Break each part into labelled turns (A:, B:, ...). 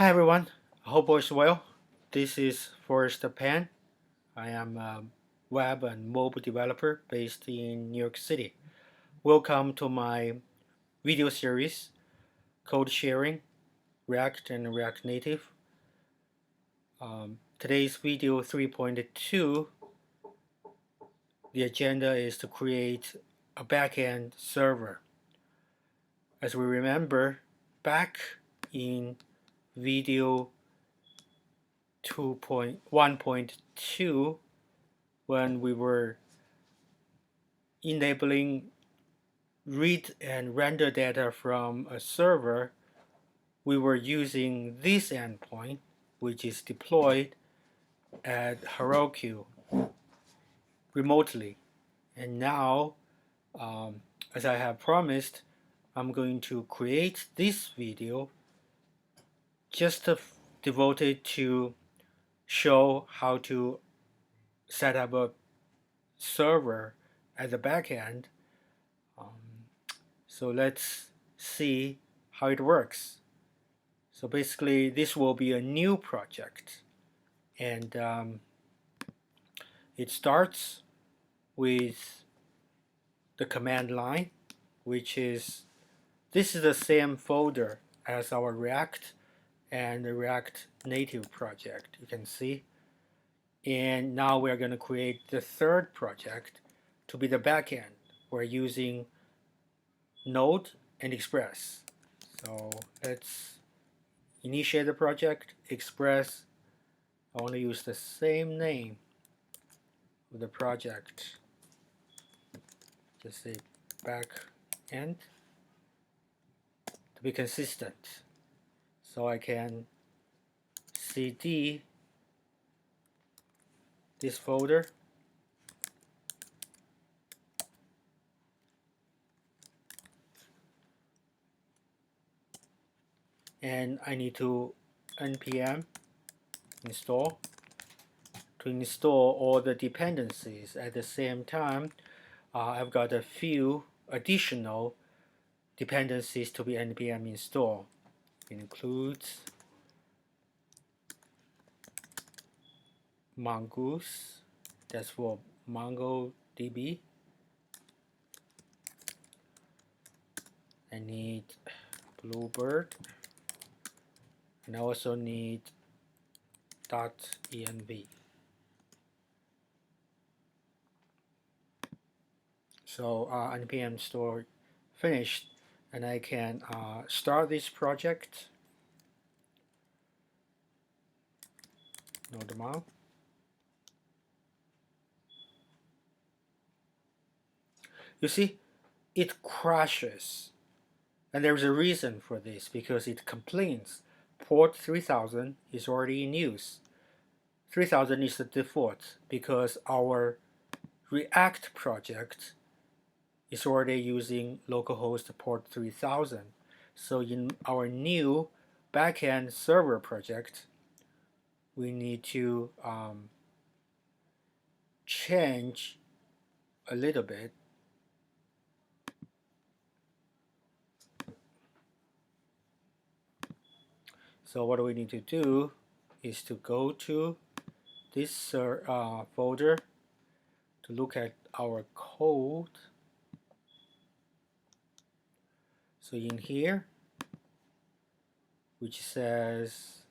A: Hi everyone, I hope all is well. This is Forrest Pan. I am a web and mobile developer based in New York City. Welcome to my video series, Code Sharing, React and React Native. Today's video 3.2, the agenda is to create a backend server. As we remember, back in video 2.1.2, when we were enabling read and render data from a server, we were using this endpoint, which is deployed at Heroku remotely. And now, as I have promised, I'm going to create this video just devoted to show how to set up a server at the backend. So let's see how it works. So basically, this will be a new project, and it starts with the command line, which is this is the same folder as our React and the React Native project, you can see. And now we're going to create the third project to be the backend. We're using Node and Express. So let's initiate the project, Express. I want to use the same name of the project. Just say backend to be consistent. So I can cd this folder and I need to npm install to install all the dependencies. At the same time, I've got a few additional dependencies to be npm installed. It includes mongoose, that's for MongoDB. I need bluebird, and I also need .env. So npm install finished, and I can start this project. Node mount. You see, it crashes, and there's a reason for this because it complains port 3000 is already in use. 3000 is the default because our React project is already using localhost port 3000. So in our new backend server project, we need to change a little bit. So what we need to do is to go to this folder to look at our code. So in here, which says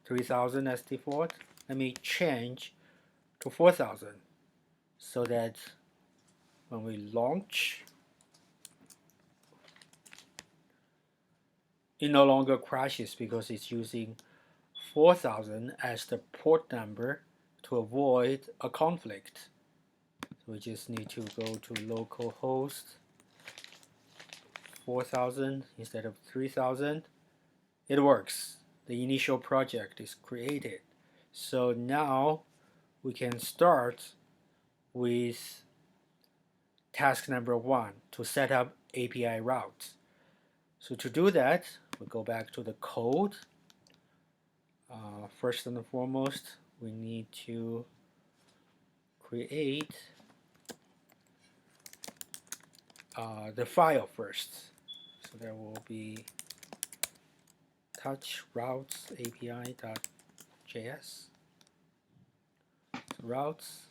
A: 3000 as default, let me change to 4000 so that when we launch, it no longer crashes because it's using 4000 as the port number to avoid a conflict. So we just need to go to localhost 4000 instead of 3000. It works. The initial project is created. So now we can start with task number 1 to set up API routes. So to do that, we go back to the code. First and foremost, we need to create the file first. So there will be touch routes API.js. Routes.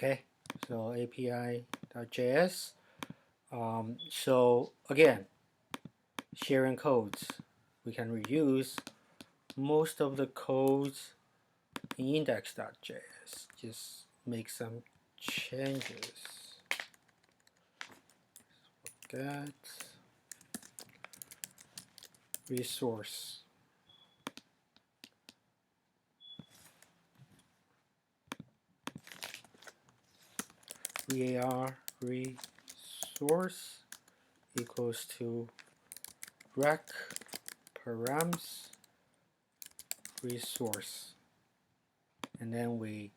A: Okay, so API.js. So again, sharing codes. We can reuse most of the codes in index.js. Just make some changes. Get resource. var resource equals to rec params resource, and then we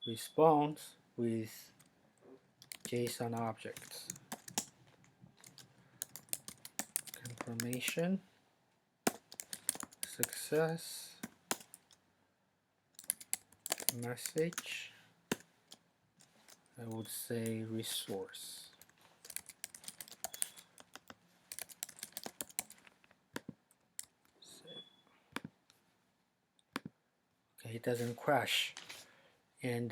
A: respond with JSON objects. Confirmation, success, message. I would say resource. Okay, it doesn't crash, and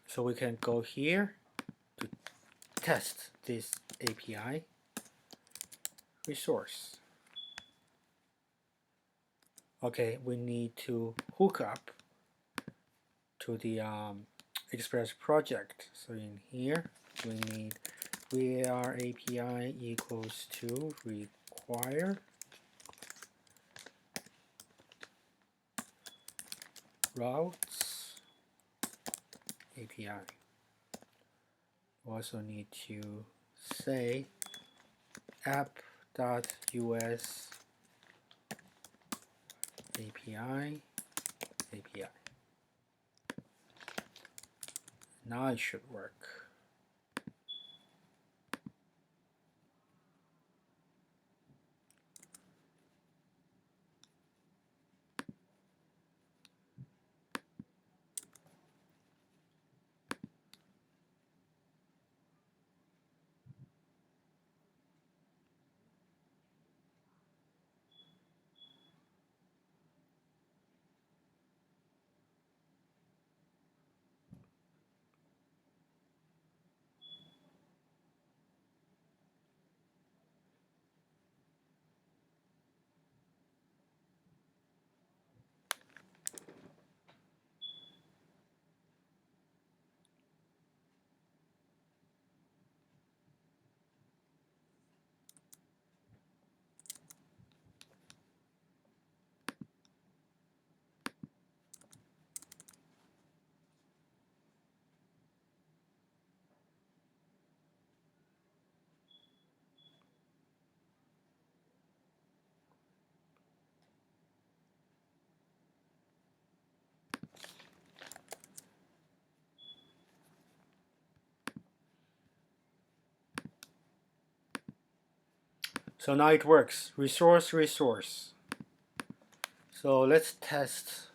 A: so we can go here to test this API resource. Okay, we need to hook up to the Express project. So in here we need var API equals to require routes API. We also need to say app.us API. Now it should work. So now it works. Resource. So let's test.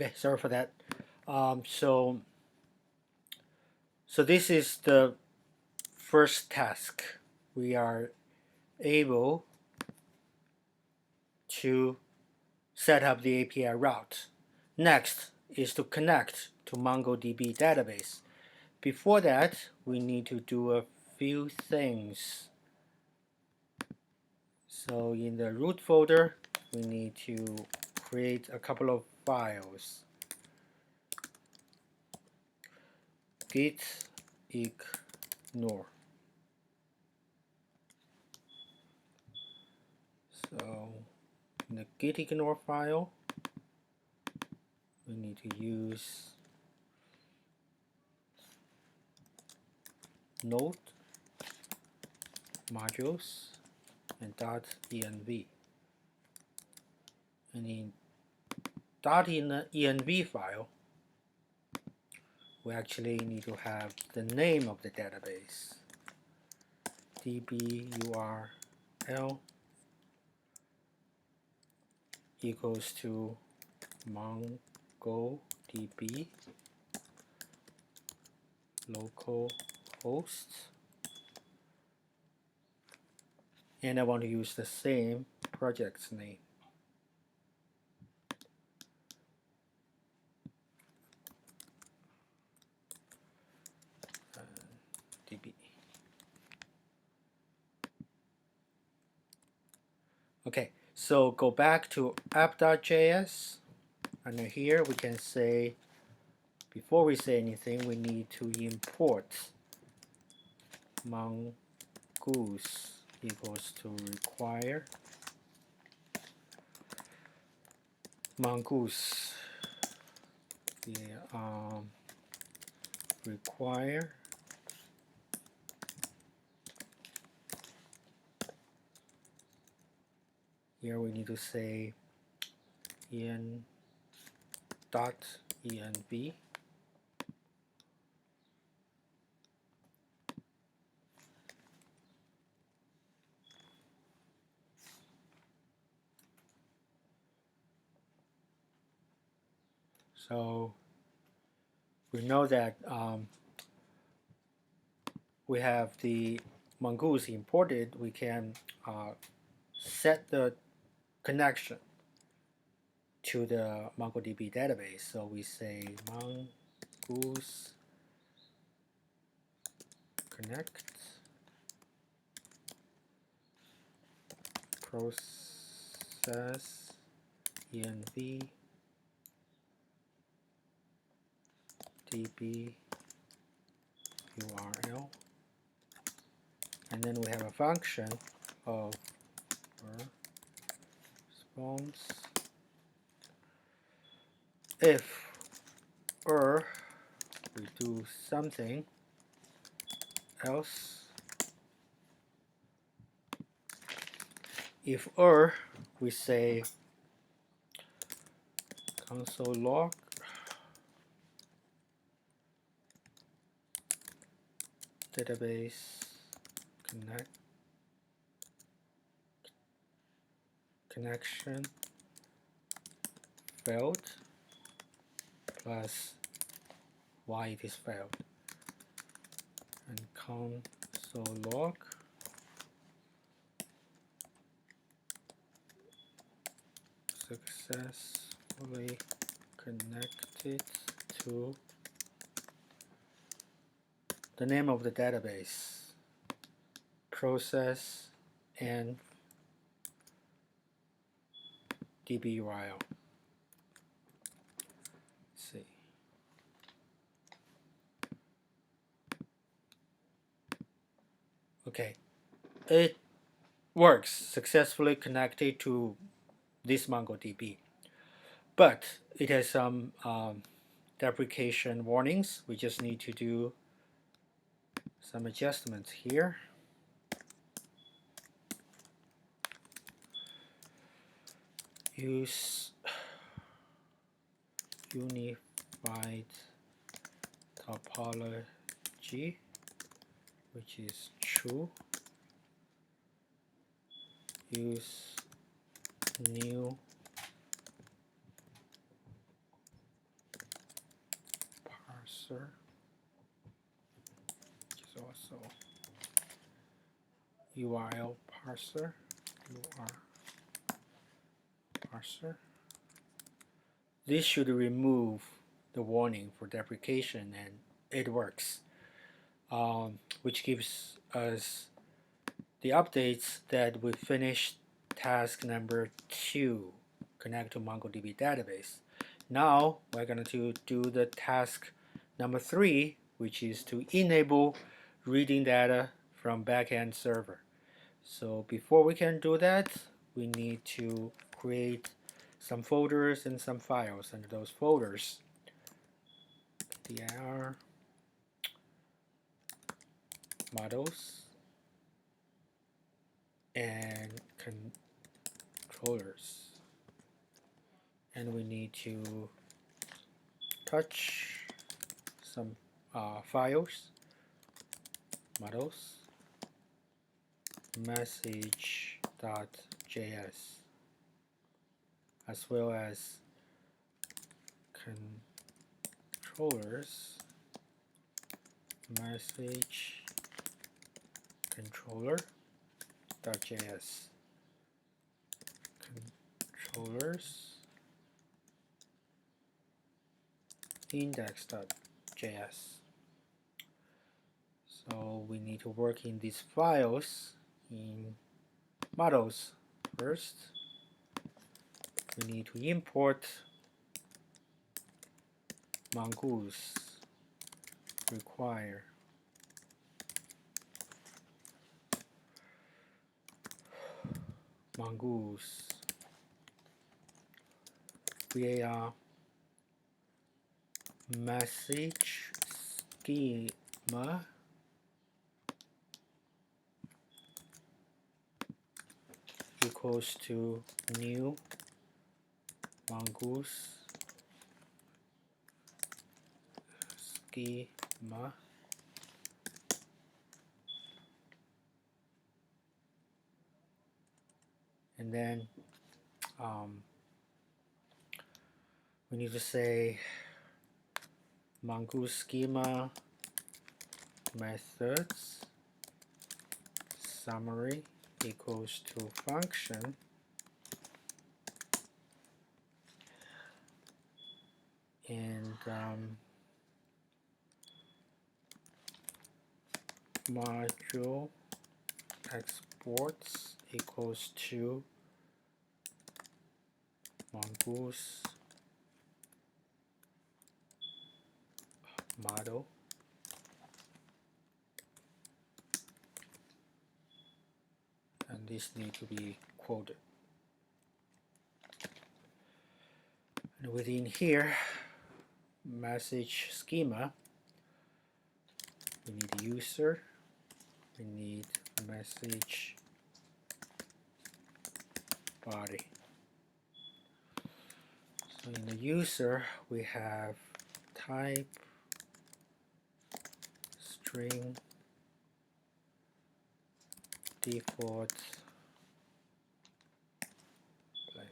A: Okay, sorry for that. So this is the first task. We are able to set up the API route. Next is to connect to MongoDB database. Before that, we need to do a few things. So in the root folder, we need to create a couple of files. Git ignore. So in the git ignore file, we need to use node modules and .env. And in .env file, we actually need to have the name of the database, dburl equals to MongoDB localhost, and I want to use the same project's name. DB. Okay, so go back to app.js, and here we can say, before we say anything, we need to import mongoose equals to require mongoose. Yeah, require here we need to say en.env. So we know that we have the mongoose imported. We can set the connection to the MongoDB database. So we say mongoose connect process env db url, and then we have a function of response if we do something else. If we say console log database connection failed plus why it is failed, and console log successfully connected to the name of the database, process, and DB URL. Let's see. Okay, it works, successfully connected to this MongoDB, but it has some deprecation warnings. We just need to do some adjustments here. Use unified topology, which is true. Use new parser, which is also URL parser, parser. This should remove the warning for deprecation, and it works, which gives us the updates that we finished task number 2, connect to MongoDB database. Now we're going to do the task number 3, which is to enable reading data from backend server. So before we can do that, we need to create some folders and some files. Under those folders, dir models and controllers. And we need to touch some files, models, message.js, as well as controllers, message controller.js, controllers index.js. So we need to work in these files in models first. We need to import mongoose require mongoose var message schema equals to new mongoose schema and then we need to say mongoose schema methods summary equals to function and module exports equals to mongoose model and this need to be quoted. And within here, message schema, we need user, we need message body. So in the user, we have type string default blank.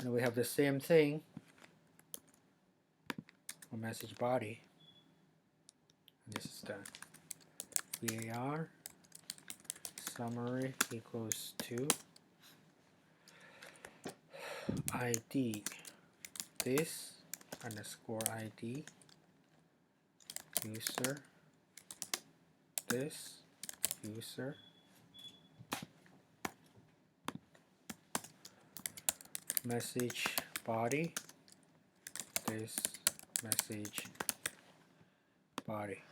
A: And we have the same thing for message body. And this is done. var summary equals to id this underscore id user this user message body this message body,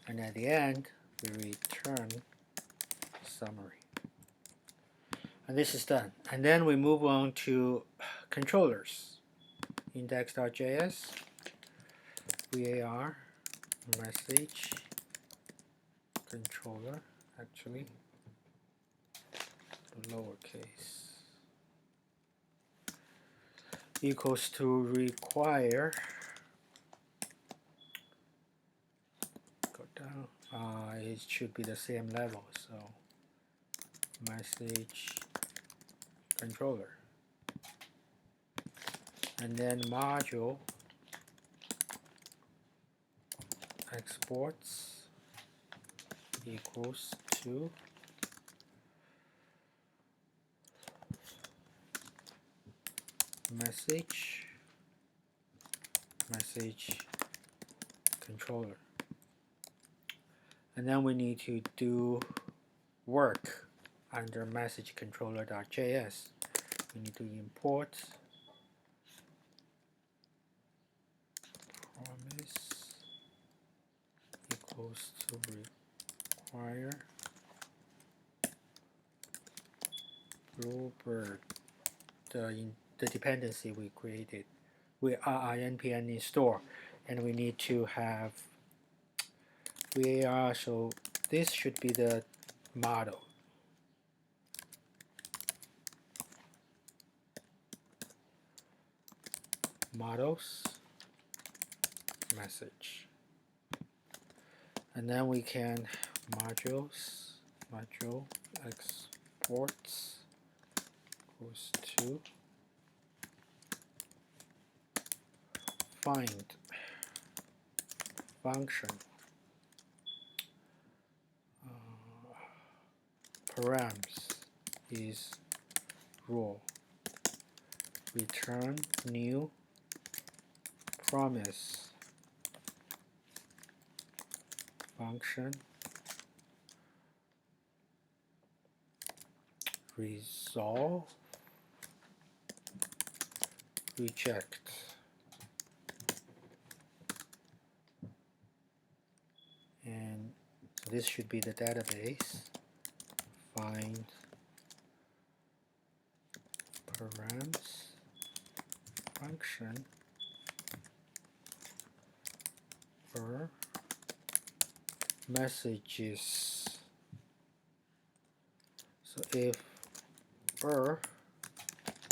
A: and at the end we return summary. And this is done. And then we move on to controllers. Index.js var message controller, actually lowercase, equals to require, go down, it should be the same level, so message controller, and then module exports equals to message controller. And then we need to do work under message controller.js. We need to import promise equals to require bluebird, the dependency we created. We are npm install, and we need to have var, so this should be the model. Models message, and then we can module exports equals to find function params is raw, return new promise function resolve reject. And so this should be the database. Find params function for messages. So if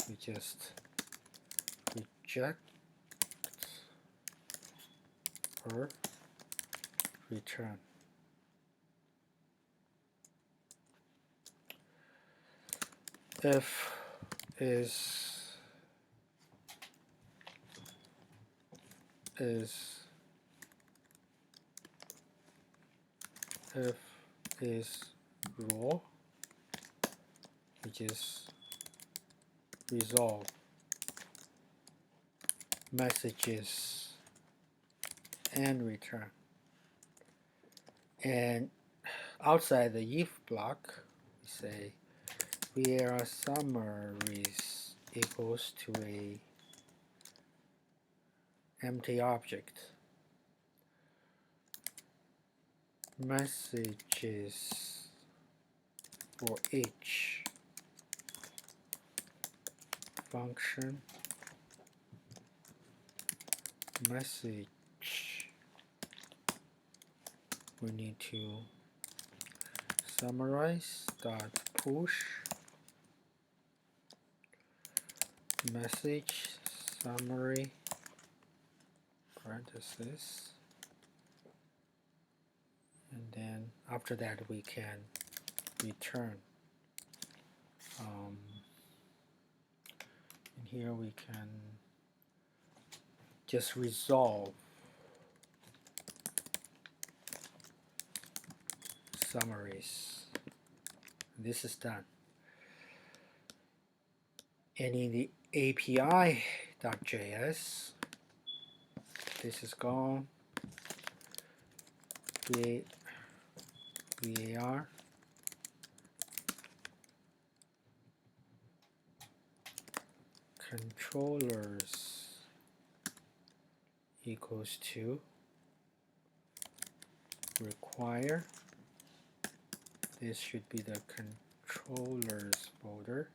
A: we just reject return. If is raw, which is resolve messages and return. And outside the if block, we say var summaries equals to a empty object. Messages for each function message, we need to summarize dot push message summary parenthesis, and then after that we can return. And here we can just resolve summaries. This is done. And in the API.js, this is gone. Create var controllers equals to require, this should be the controllers folder,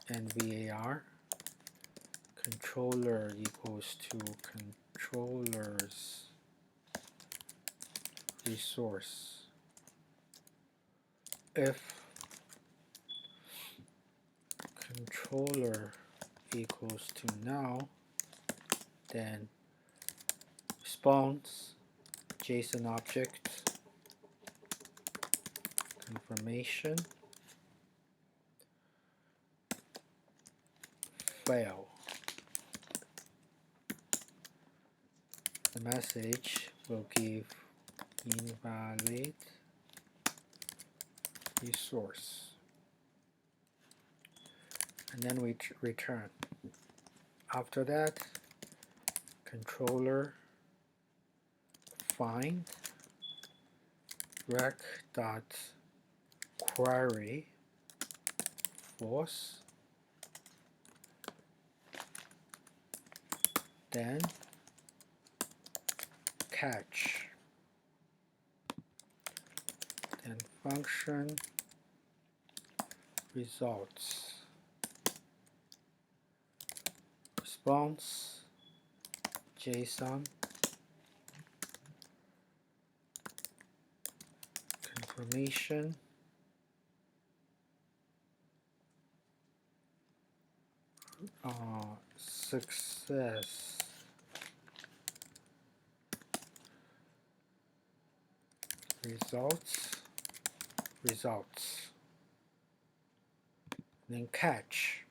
A: and var controller equals to controllers resource. If controller equals to now, then response JSON object confirmation fail. the message will give invalid resource, and then we return. After that, controller find rec.query false, then catch, then function results, response JSON, confirmation, success, results, then catch,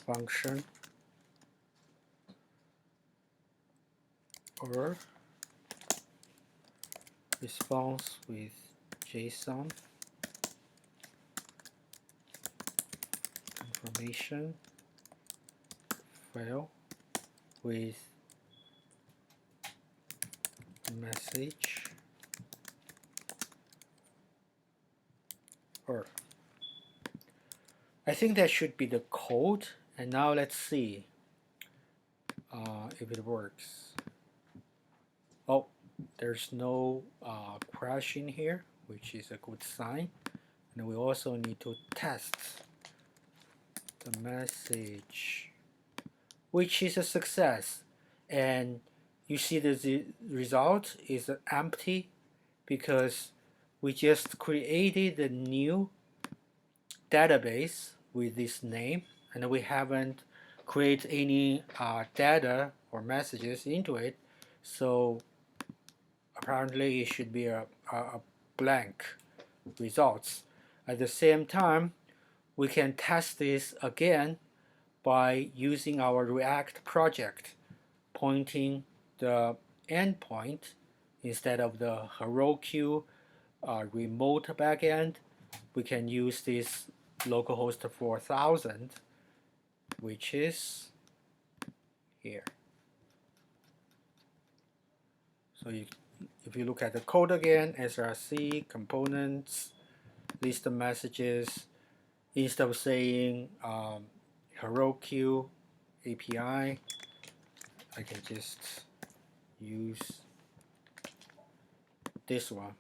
A: function or response with JSON, confirmation, fail with message or. I think that should be the code, and now let's see if it works. Oh, there's no crash in here, which is a good sign. And we also need to test the message, which is a success. And you see the result is empty because we just created a new database with this name, and we haven't created any data or messages into it. So apparently it should be a blank results. At the same time, we can test this again by using our React project, pointing the endpoint instead of the Heroku remote backend. We can use this localhost 4000, which is here. So if you look at the code again, src components, list the messages, instead of saying Heroku API, I can just use this one,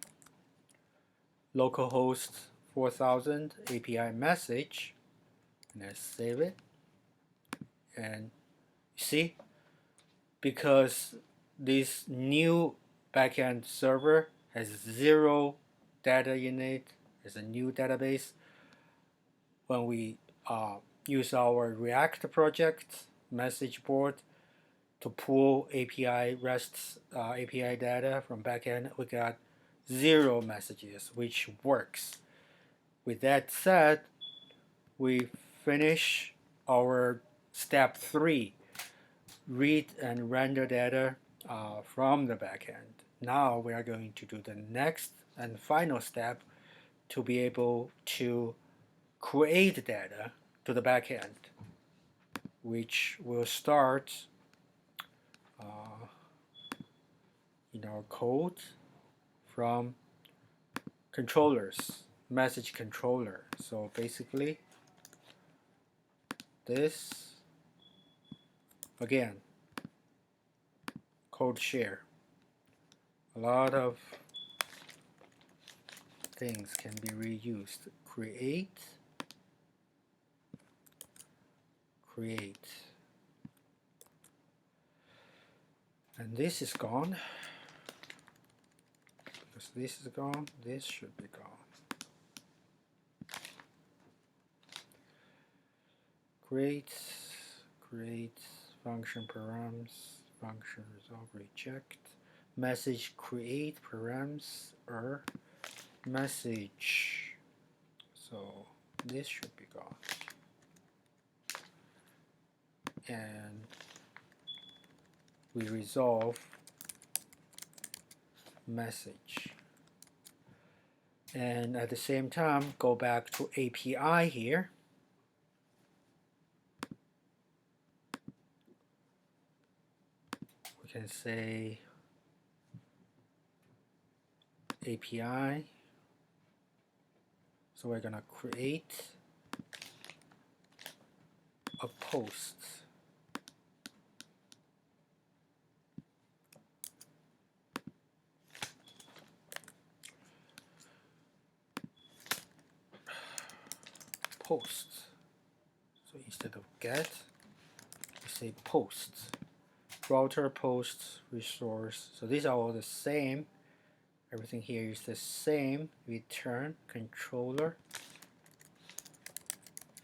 A: localhost 4000 API message, and I save it. And you see, because this new backend server has 0 data in it, it's a new database, when we use our React project message board to pull API REST API data from backend, we got 0 messages, which works. With that said, we finish our step 3, read and render data from the backend. Now we are going to do the next and final step to be able to create data to the backend, which will start in our code from controllers, message controller. So basically, this again, code share. A lot of things can be reused. Create, and this is gone. Because this is gone, this should be gone. Create function params, function resolve reject, message create params or message. So this should be gone. And we resolve message. And at the same time, go back to API here. We can say API. So we're gonna create a post. Post. So instead of get, we say post. Router, post, resource. So these are all the same. Everything here is the same. Return controller.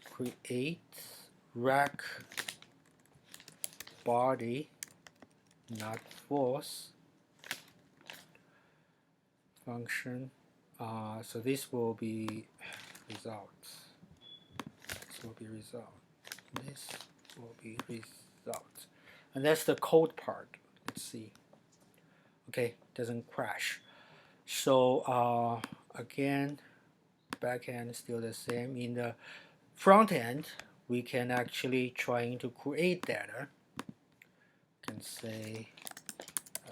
A: Create rack body, not false. Function. So this will be result. This will be result. This will be result. And that's the code part. Let's see. Okay, doesn't crash. So again, backend is still the same. In the front end, we can actually trying to create data. You can say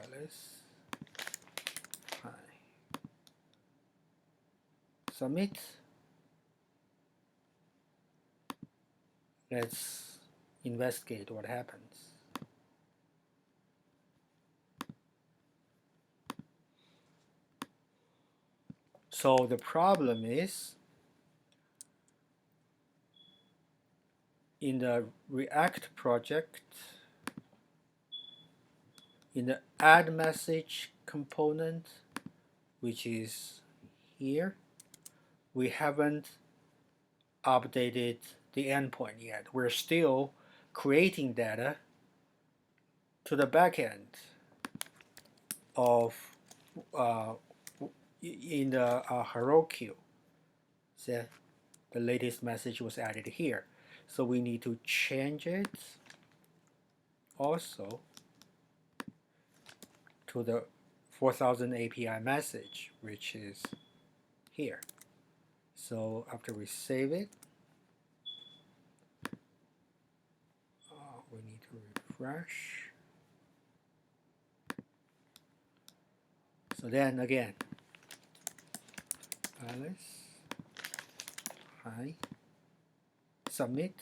A: Alice. Hi. Submit. Let's investigate what happens. So the problem is in the React project, in the add message component, which is here, we haven't updated the endpoint yet. We're still creating data to the backend of in the Heroku. So the latest message was added here. So we need to change it also to the 4000 API message, which is here. So after we save it, we need to refresh. So then again, Alice, hi, submit.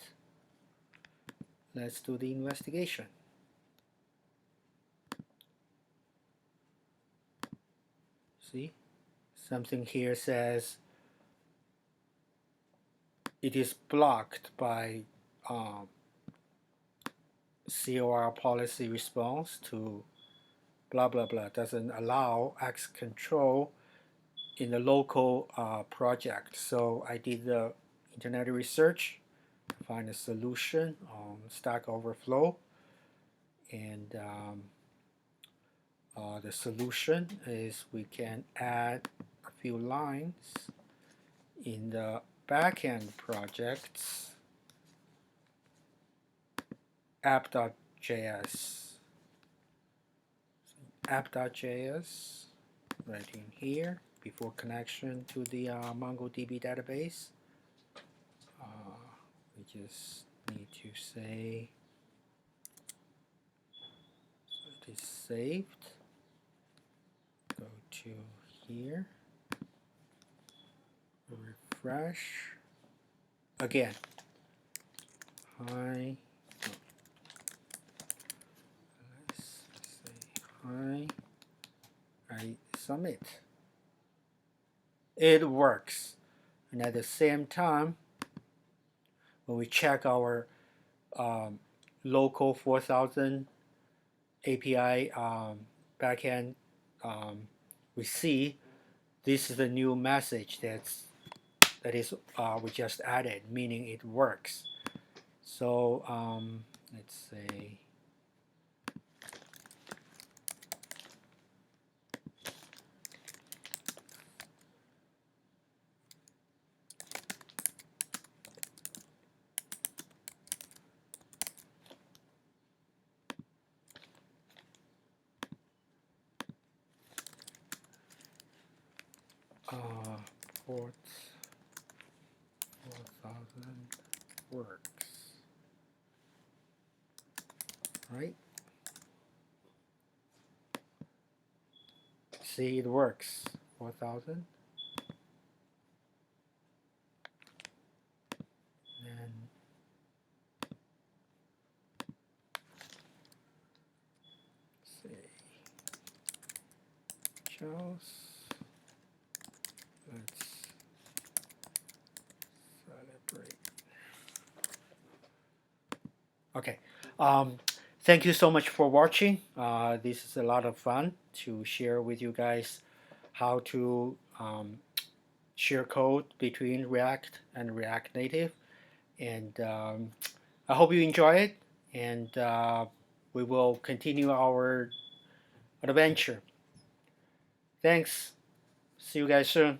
A: Let's do the investigation. See, something here says it is blocked by COR policy response to blah blah blah, doesn't allow access control in the local project. So I did the internet research, find a solution on Stack Overflow, and the solution is we can add a few lines in the backend project's app.js. App.js right in here before connection to the MongoDB database. We just need to say so it is saved. Go to here, refresh. Again, hi. Let's say hi. I submit. It works, and at the same time, when we check our local 4000 API backend, we see this is the new message that is we just added, meaning it works. So let's say port 4000 works. Right? See, it works. 4000. And see, shows. Let's celebrate. Okay. Thank you so much for watching. This is a lot of fun to share with you guys how to share code between React and React Native. And I hope you enjoy it. And we will continue our adventure. Thanks. See you guys soon.